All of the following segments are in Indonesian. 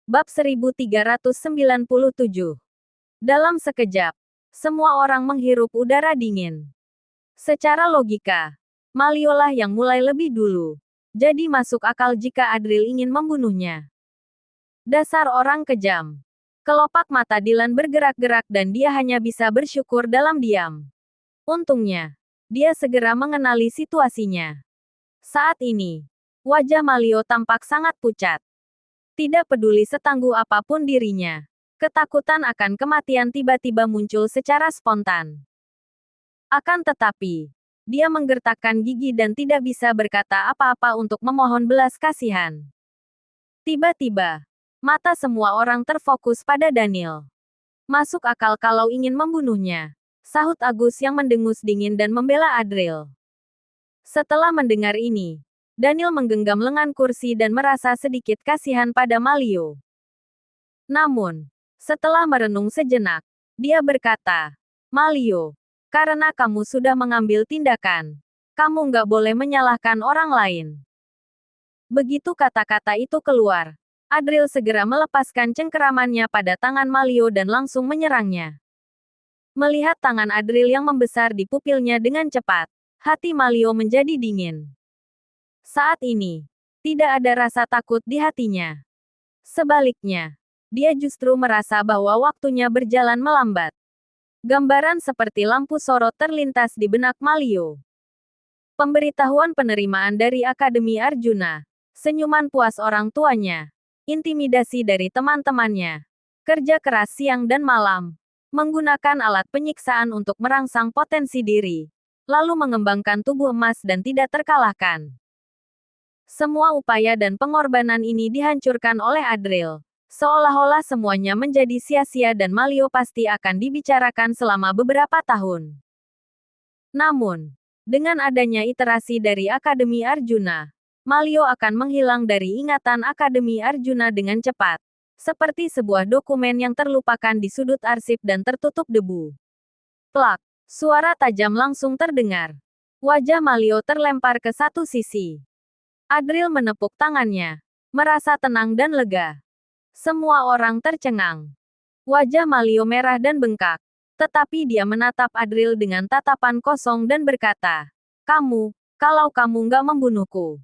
Bab 1397. Dalam sekejap, semua orang menghirup udara dingin. Secara logika, Maliolah yang mulai lebih dulu. Jadi masuk akal jika Adril ingin membunuhnya. Dasar orang kejam. Kelopak mata Dylan bergerak-gerak dan dia hanya bisa bersyukur dalam diam. Untungnya, dia segera mengenali situasinya. Saat ini, wajah Malio tampak sangat pucat. Tidak peduli setangguh apapun dirinya, ketakutan akan kematian tiba-tiba muncul secara spontan. Akan tetapi, dia menggertakkan gigi dan tidak bisa berkata apa-apa untuk memohon belas kasihan. Tiba-tiba, mata semua orang terfokus pada Daniel. Masuk akal kalau ingin membunuhnya, sahut Agus yang mendengus dingin dan membela Adril. Setelah mendengar ini, Daniel menggenggam lengan kursi dan merasa sedikit kasihan pada Malio. Namun, setelah merenung sejenak, dia berkata, Malio, karena kamu sudah mengambil tindakan, kamu nggak boleh menyalahkan orang lain. Begitu kata-kata itu keluar, Adril segera melepaskan cengkeramannya pada tangan Malio dan langsung menyerangnya. Melihat tangan Adril yang membesar di pupilnya dengan cepat, hati Malio menjadi dingin. Saat ini, tidak ada rasa takut di hatinya. Sebaliknya, dia justru merasa bahwa waktunya berjalan melambat. Gambaran seperti lampu sorot terlintas di benak Malio. Pemberitahuan penerimaan dari Akademi Arjuna, senyuman puas orang tuanya, intimidasi dari teman-temannya, kerja keras siang dan malam, menggunakan alat penyiksaan untuk merangsang potensi diri, lalu mengembangkan tubuh emas dan tidak terkalahkan. Semua upaya dan pengorbanan ini dihancurkan oleh Adril. Seolah-olah semuanya menjadi sia-sia dan Malio pasti akan dibicarakan selama beberapa tahun. Namun, dengan adanya iterasi dari Akademi Arjuna, Malio akan menghilang dari ingatan Akademi Arjuna dengan cepat. Seperti sebuah dokumen yang terlupakan di sudut arsip dan tertutup debu. Plak! Suara tajam langsung terdengar. Wajah Malio terlempar ke satu sisi. Adril menepuk tangannya, merasa tenang dan lega. Semua orang tercengang. Wajah Malio merah dan bengkak, tetapi dia menatap Adril dengan tatapan kosong dan berkata, kalau kamu nggak membunuhku.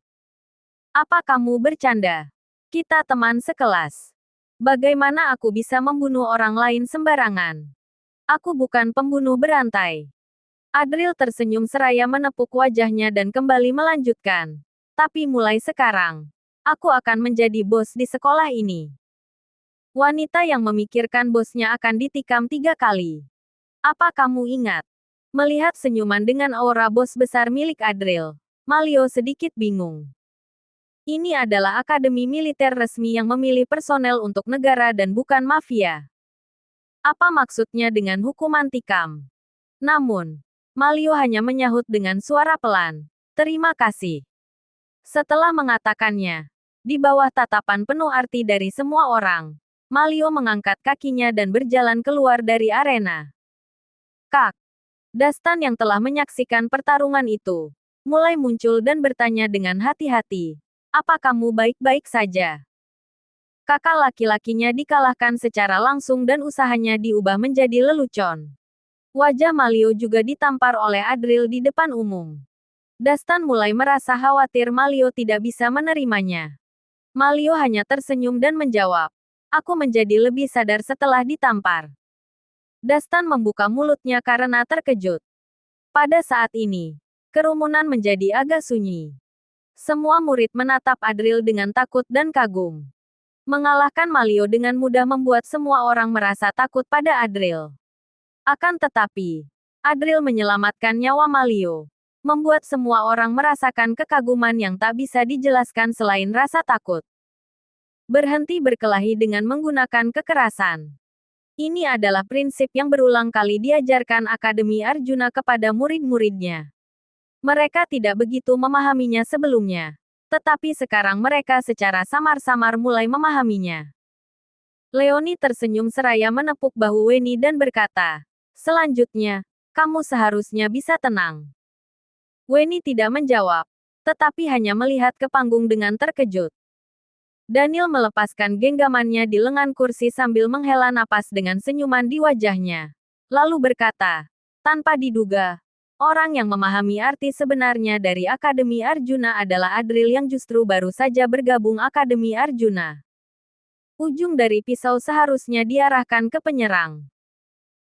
Apa kamu bercanda? Kita teman sekelas. Bagaimana aku bisa membunuh orang lain sembarangan? Aku bukan pembunuh berantai. Adril tersenyum seraya menepuk wajahnya dan kembali melanjutkan. Tapi mulai sekarang, aku akan menjadi bos di sekolah ini. Wanita yang memikirkan bosnya akan ditikam 3 kali. Apa kamu ingat? Melihat senyuman dengan aura bos besar milik Adril, Malio sedikit bingung. Ini adalah akademi militer resmi yang memilih personel untuk negara dan bukan mafia. Apa maksudnya dengan hukuman tikam? Namun, Malio hanya menyahut dengan suara pelan. Terima kasih. Setelah mengatakannya, di bawah tatapan penuh arti dari semua orang, Malio mengangkat kakinya dan berjalan keluar dari arena. Kak, Dastan yang telah menyaksikan pertarungan itu, mulai muncul dan bertanya dengan hati-hati, apa kamu baik-baik saja? Kakak laki-lakinya dikalahkan secara langsung dan usahanya diubah menjadi lelucon. Wajah Malio juga ditampar oleh Adril di depan umum. Dastan mulai merasa khawatir Malio tidak bisa menerimanya. Malio hanya tersenyum dan menjawab, aku menjadi lebih sadar setelah ditampar. Dastan membuka mulutnya karena terkejut. Pada saat ini, kerumunan menjadi agak sunyi. Semua murid menatap Adril dengan takut dan kagum. Mengalahkan Malio dengan mudah membuat semua orang merasa takut pada Adril. Akan tetapi, Adril menyelamatkan nyawa Malio. Membuat semua orang merasakan kekaguman yang tak bisa dijelaskan selain rasa takut. Berhenti berkelahi dengan menggunakan kekerasan. Ini adalah prinsip yang berulang kali diajarkan Akademi Arjuna kepada murid-muridnya. Mereka tidak begitu memahaminya sebelumnya. Tetapi sekarang mereka secara samar-samar mulai memahaminya. Leoni tersenyum seraya menepuk bahu Weni dan berkata, selanjutnya, kamu seharusnya bisa tenang. Weni tidak menjawab, tetapi hanya melihat ke panggung dengan terkejut. Daniel melepaskan genggamannya di lengan kursi sambil menghela napas dengan senyuman di wajahnya. Lalu berkata, tanpa diduga, orang yang memahami arti sebenarnya dari Akademi Arjuna adalah Adril yang justru baru saja bergabung Akademi Arjuna. Ujung dari pisau seharusnya diarahkan ke penyerang.